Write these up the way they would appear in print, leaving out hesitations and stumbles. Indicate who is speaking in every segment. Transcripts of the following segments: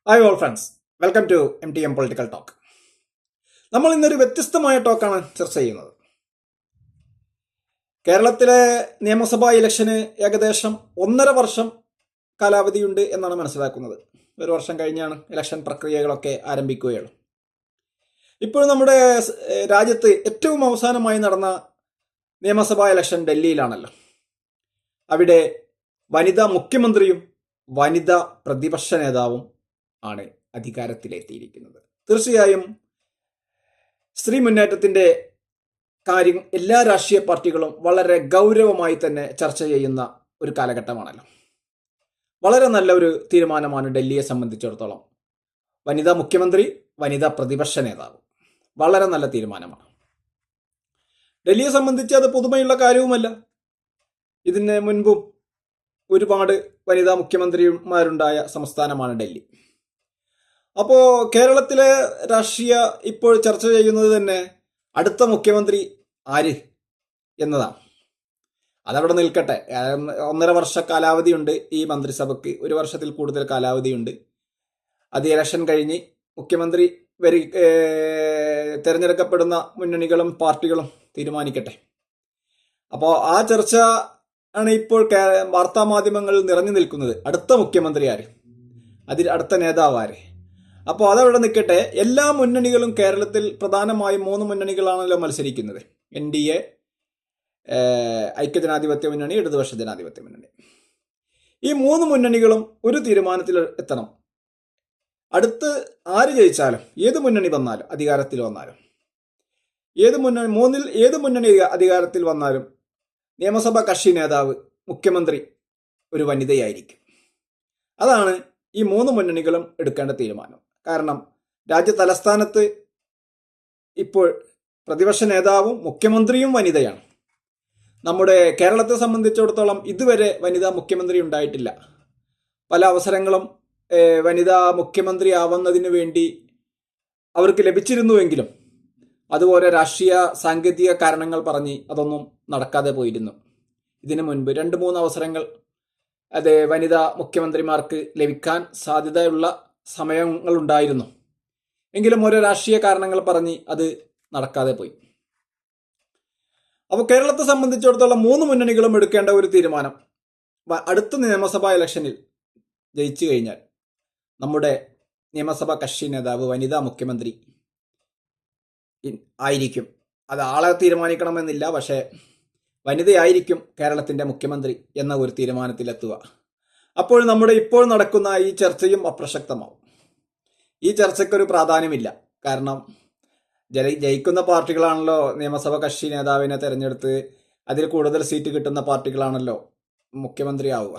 Speaker 1: Hi all friends, welcome to MTM political talk. നമ്മൾ ഇന്നൊരു വ്യത്യസ്തമായ ടോക്കാണ് ചർച്ച ചെയ്യുന്നത്. കേരളത്തിലെ നിയമസഭാ ഇലക്ഷന് ഏകദേശം 1.5 വർഷം കാലാവധിയുണ്ട് എന്നാണ് മനസ്സിലാക്കുന്നത്. 1 വർഷം കഴിഞ്ഞാണ് ഇലക്ഷൻ പ്രക്രിയകളൊക്കെ ആരംഭിക്കുകയുള്ളൂ. ഇപ്പോൾ നമ്മുടെ രാജ്യത്ത് ഏറ്റവും അവസാനമായി നടന്ന നിയമസഭാ ഇലക്ഷൻ ഡൽഹിയിലാണല്ലോ. അവിടെ വനിതാ മുഖ്യമന്ത്രിയും വനിതാ പ്രതിപക്ഷ നേതാവും ആണ് അധികാരത്തിലെത്തിയിരിക്കുന്നത്. തീർച്ചയായും സ്ത്രീ മുന്നേറ്റത്തിന്റെ കാര്യം എല്ലാ രാഷ്ട്രീയ പാർട്ടികളും വളരെ ഗൗരവമായി തന്നെ ചർച്ച ചെയ്യുന്ന ഒരു കാലഘട്ടമാണല്ലോ. വളരെ നല്ല ഒരു തീരുമാനമാണ് ഡൽഹിയെ സംബന്ധിച്ചിടത്തോളം. വനിതാ മുഖ്യമന്ത്രി, വനിതാ പ്രതിപക്ഷ നേതാവ്, വളരെ നല്ല തീരുമാനമാണ്. ഡൽഹിയെ സംബന്ധിച്ച് അത് പുതുമയുള്ള കാര്യവുമല്ല. ഇതിന് മുൻപും ഒരുപാട് വനിതാ മുഖ്യമന്ത്രിമാരുണ്ടായ സംസ്ഥാനമാണ് ഡൽഹി. അപ്പോൾ കേരളത്തിലെ രാഷ്ട്രീയ ഇപ്പോൾ ചർച്ച ചെയ്യുന്നത് തന്നെ അടുത്ത മുഖ്യമന്ത്രി ആര് എന്നതാണ്. അതവിടെ നിൽക്കട്ടെ. 1.5 വർഷ കാലാവധിയുണ്ട് ഈ മന്ത്രിസഭയ്ക്ക്. 1 വർഷത്തിൽ കൂടുതൽ കാലാവധിയുണ്ട്. അത് ഇലക്ഷൻ കഴിഞ്ഞ് മുഖ്യമന്ത്രി തിരഞ്ഞെടുക്കപ്പെടുന്ന മുന്നണികളും പാർട്ടികളും തീരുമാനിക്കട്ടെ. അപ്പോൾ ആ ചർച്ച ആണ് ഇപ്പോൾ വാർത്താ മാധ്യമങ്ങളിൽ നിറഞ്ഞു നിൽക്കുന്നത്. അടുത്ത മുഖ്യമന്ത്രി ആര്, അതിൽ അടുത്ത നേതാവ് ആര്. അപ്പോൾ അതവിടെ നിൽക്കട്ടെ. എല്ലാ മുന്നണികളും കേരളത്തിൽ പ്രധാനമായും 3 മുന്നണികളാണല്ലോ മത്സരിക്കുന്നത്. NDA, ഐക്യജനാധിപത്യ മുന്നണി, ഇടതുപക്ഷ ജനാധിപത്യ മുന്നണി. ഈ 3 മുന്നണികളും ഒരു തീരുമാനത്തിൽ എത്തണം. അടുത്ത് ആര് ജയിച്ചാലും, ഏത് മുന്നണി വന്നാലും, അധികാരത്തിൽ വന്നാലും, ഏത് മുന്നണി അധികാരത്തിൽ വന്നാലും നിയമസഭാ കക്ഷി നേതാവ്, മുഖ്യമന്ത്രി ഒരു വനിതയായിരിക്കും. അതാണ് ഈ 3 മുന്നണികളും എടുക്കേണ്ട തീരുമാനം. കാരണം രാജ്യ തലസ്ഥാനത്ത് ഇപ്പോൾ പ്രതിപക്ഷ നേതാവും മുഖ്യമന്ത്രിയും വനിതയാണ്. നമ്മുടെ കേരളത്തെ സംബന്ധിച്ചിടത്തോളം ഇതുവരെ വനിതാ മുഖ്യമന്ത്രി ഉണ്ടായിട്ടില്ല. പല അവസരങ്ങളും വനിതാ മുഖ്യമന്ത്രി ആവുന്നതിന് വേണ്ടി അവർക്ക് ലഭിച്ചിരുന്നുവെങ്കിലും അതുപോലെ രാഷ്ട്രീയ സാങ്കേതിക കാരണങ്ങൾ പറഞ്ഞ് അതൊന്നും നടക്കാതെ പോയിരുന്നു. ഇതിനു മുൻപ് 2-3 അവസരങ്ങൾ അത് വനിതാ മുഖ്യമന്ത്രിമാർക്ക് ലഭിക്കാൻ സാധ്യതയുള്ള സമയങ്ങളുണ്ടായിരുന്നു. എങ്കിലും ഓരോ രാഷ്ട്രീയ കാരണങ്ങൾ പറഞ്ഞ് അത് നടക്കാതെ പോയി. അപ്പോൾ കേരളത്തെ സംബന്ധിച്ചിടത്തോളം 3 മുന്നണികളും എടുക്കേണ്ട ഒരു തീരുമാനം, അടുത്ത നിയമസഭാ ഇലക്ഷനിൽ ജയിച്ചു കഴിഞ്ഞാൽ നമ്മുടെ നിയമസഭാ കക്ഷി നേതാവ് വനിതാ മുഖ്യമന്ത്രി ആയിരിക്കും. അത് ആളെ തീരുമാനിക്കണമെന്നില്ല, പക്ഷേ വനിതയായിരിക്കും കേരളത്തിന്റെ മുഖ്യമന്ത്രി എന്ന ഒരു തീരുമാനത്തിലെത്തുക. അപ്പോൾ നമ്മുടെ ഇപ്പോൾ നടക്കുന്ന ഈ ചർച്ചയും അപ്രസക്തമാവും. ഈ ചർച്ചയ്ക്കൊരു പ്രാധാന്യമില്ല. കാരണം ജയിക്കുന്ന പാർട്ടികളാണല്ലോ നിയമസഭ കക്ഷി നേതാവിനെ തെരഞ്ഞെടുത്ത് അതിൽ കൂടുതൽ സീറ്റ് കിട്ടുന്ന പാർട്ടികളാണല്ലോ മുഖ്യമന്ത്രി ആവുക.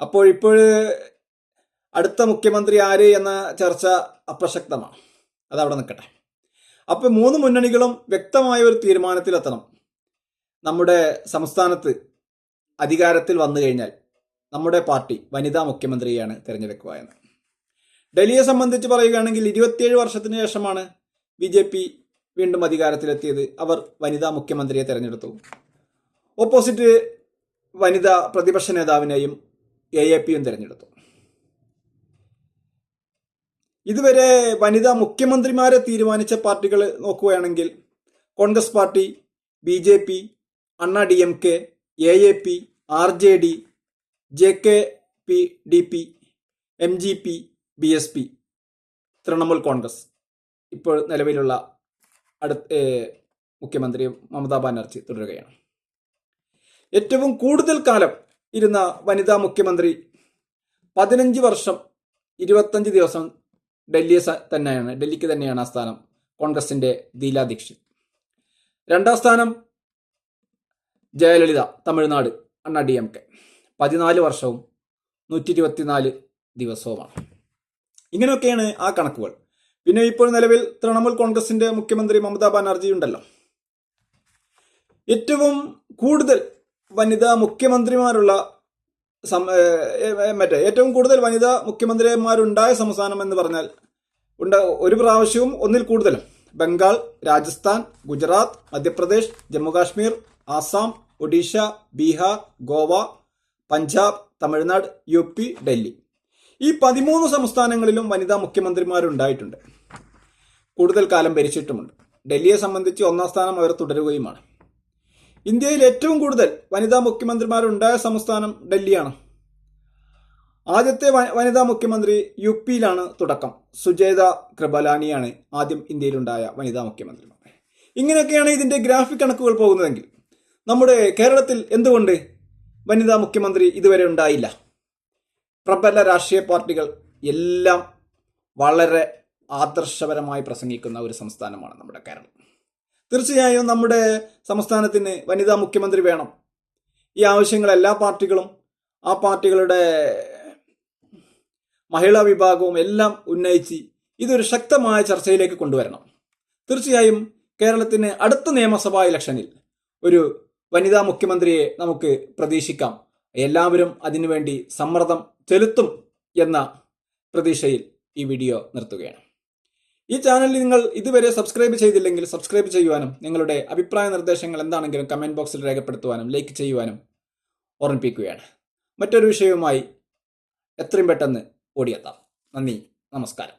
Speaker 1: അപ്പോൾ അടുത്ത മുഖ്യമന്ത്രി ആര് എന്ന ചർച്ച അപ്രസക്തമാണ്. അതവിടെ നിൽക്കട്ടെ. അപ്പോൾ 3 മുന്നണികളും വ്യക്തമായ ഒരു തീരുമാനത്തിലെത്തണം. നമ്മുടെ സംസ്ഥാനത്ത് അധികാരത്തിൽ വന്നു കഴിഞ്ഞാൽ നമ്മുടെ പാർട്ടി വനിതാ മുഖ്യമന്ത്രിയാണ് തിരഞ്ഞെടുക്കുക എന്ന്. ഡൽഹിയെ സംബന്ധിച്ച് പറയുകയാണെങ്കിൽ 27 വർഷത്തിന് ശേഷമാണ് BJP വീണ്ടും അധികാരത്തിലെത്തിയത്. അവർ വനിതാ മുഖ്യമന്ത്രിയെ തിരഞ്ഞെടുത്തു. ഓപ്പോസിറ്റ് വനിതാ പ്രതിപക്ഷ നേതാവിനെയും AAPയും തിരഞ്ഞെടുത്തു. ഇതുവരെ വനിതാ മുഖ്യമന്ത്രിമാരെ തീരുമാനിച്ച പാർട്ടികൾ നോക്കുകയാണെങ്കിൽ കോൺഗ്രസ് പാർട്ടി, BJP, അണ്ണാ DMK, AAP, RJD, JKP-DP, MGP, BSP, Trinamool Congress, ഇപ്പോൾ നിലവിലുള്ള മുഖ്യമന്ത്രി മമതാ ബാനർജി തുടരുകയാണ്. ഏറ്റവും കൂടുതൽ കാലം ഇരുന്ന വനിതാ മുഖ്യമന്ത്രി 15 വർഷം 25 ദിവസം ഡൽഹിക്ക് തന്നെയാണ് ആ സ്ഥാനം. കോൺഗ്രസിന്റെ ദീല ദീക്ഷിത്. 2ാം സ്ഥാനം ജയലളിത, തമിഴ്നാട്, അണ്ണാ DMK, 14 വർഷവും 124 ദിവസവുമാണ്. ഇങ്ങനെയൊക്കെയാണ് ആ കണക്കുകൾ. പിന്നെ ഇപ്പോൾ നിലവിൽ തൃണമൂൽ കോൺഗ്രസിന്റെ മുഖ്യമന്ത്രി മമതാ ബാനർജി ഉണ്ടല്ലോ. ഏറ്റവും കൂടുതൽ വനിതാ മുഖ്യമന്ത്രിമാരുള്ള ഏറ്റവും കൂടുതൽ വനിതാ മുഖ്യമന്ത്രിമാരുണ്ടായ സംസ്ഥാനം എന്ന് പറഞ്ഞാൽ ഒരു പ്രാവശ്യവും ഒന്നിൽ കൂടുതലും ബംഗാൾ, രാജസ്ഥാൻ, ഗുജറാത്ത്, മധ്യപ്രദേശ്, ജമ്മുകാശ്മീർ, ആസാം, ഒഡീഷ, ബീഹാർ, ഗോവ, പഞ്ചാബ്, തമിഴ്നാട്, UP, ഡൽഹി. ഈ 13 സംസ്ഥാനങ്ങളിലും വനിതാ മുഖ്യമന്ത്രിമാരുണ്ടായിട്ടുണ്ട്, കൂടുതൽ കാലം ഭരിച്ചിട്ടുമുണ്ട്. ഡൽഹിയെ സംബന്ധിച്ച് 1ാം സ്ഥാനം അവർ തുടരുകയുമാണ്. ഇന്ത്യയിൽ ഏറ്റവും കൂടുതൽ വനിതാ മുഖ്യമന്ത്രിമാരുണ്ടായ സംസ്ഥാനം ഡൽഹിയാണ്. ആദ്യത്തെ വനിതാ മുഖ്യമന്ത്രി UPയിലാണ് തുടക്കം. സുജേത കൃപലാനിയാണ് ആദ്യം ഇന്ത്യയിലുണ്ടായ വനിതാ മുഖ്യമന്ത്രി. ഇങ്ങനെയൊക്കെയാണ് ഇതിന്റെ ഗ്രാഫിക് കണക്കുകൾ പോകുന്നതെങ്കിൽ നമ്മുടെ കേരളത്തിൽ എന്തുകൊണ്ട് വനിതാ മുഖ്യമന്ത്രി ഇതുവരെ ഉണ്ടായില്ല? പ്രബല രാഷ്ട്രീയ പാർട്ടികൾ എല്ലാം വളരെ ആദർശപരമായി പ്രസംഗിക്കുന്ന ഒരു സംസ്ഥാനമാണ് നമ്മുടെ കേരളം. തീർച്ചയായും നമ്മുടെ സംസ്ഥാനത്തിന് വനിതാ മുഖ്യമന്ത്രി വേണം. ഈ ആവശ്യങ്ങൾ എല്ലാ പാർട്ടികളും ആ പാർട്ടികളുടെ മഹിളാ വിഭാഗവും എല്ലാം ഉന്നയിച്ച് ഇതൊരു ശക്തമായ ചർച്ചയിലേക്ക് കൊണ്ടുവരണം. തീർച്ചയായും കേരളത്തിന് അടുത്ത നിയമസഭാ ഇലക്ഷനിൽ ഒരു വനിതാ മുഖ്യമന്ത്രിയെ നമുക്ക് പ്രതീക്ഷിക്കാം. എല്ലാവരും അതിനുവേണ്ടി സമ്മർദ്ദം ചെലുത്തും എന്ന പ്രതീക്ഷയിൽ ഈ വീഡിയോ നിർത്തുകയാണ്. ഈ ചാനലിൽ നിങ്ങൾ ഇതുവരെ സബ്സ്ക്രൈബ് ചെയ്തില്ലെങ്കിൽ സബ്സ്ക്രൈബ് ചെയ്യുവാനും നിങ്ങളുടെ അഭിപ്രായ നിർദ്ദേശങ്ങൾ എന്താണെങ്കിലും കമന്റ് ബോക്സിൽ രേഖപ്പെടുത്തുവാനും ലൈക്ക് ചെയ്യുവാനും ഓർമ്മിപ്പിക്കുകയാണ്. മറ്റൊരു വിഷയവുമായി എത്രയും പെട്ടെന്ന് ഓടിയെത്താം. നന്ദി, നമസ്കാരം.